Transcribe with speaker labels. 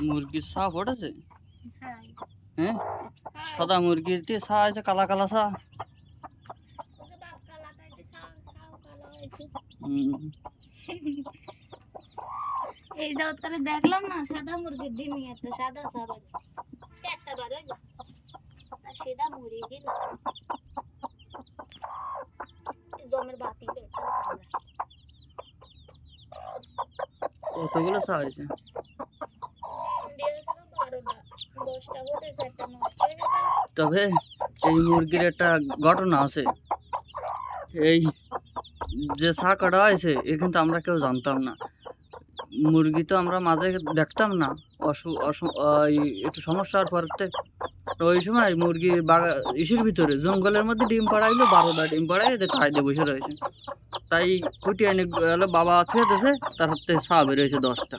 Speaker 1: মুরগির ছা পড়েছে?
Speaker 2: হ্যাঁ
Speaker 1: হ্যাঁ, সাদা মুরগির দিয়ে ছা আছে, কালা কালা ছা।
Speaker 2: ওকে বাপ কালা তাইতে ছাও কালা হয়েছে। এই যে তোরে দেখলাম না, সাদা মুরগির ডিমই একটা সাদা সাদা একটা বার হইল আর সেটা মরে গেল। জমের বাতি
Speaker 1: কতগুলো ছা হয়েছে? তবে এই মুরগির একটা ঘটনা আছে। এই যে ছা কাটা হয়েছে এ কিন্তু আমরা কেউ জানতাম না। মুরগি তো আমরা মাঝে দেখতাম না, একটু সমস্যার পরতে ওই সময় মুরগি ইসের ভিতরে জঙ্গলের মধ্যে ডিম পাড়াইলো, 12টা ডিম পাড়াই তাই দিয়ে বসে রয়েছে। তাই কুটি এনে বাবা থুয়ে দিয়েছে, তার হাতে ছা বেরিয়েছে 10টা।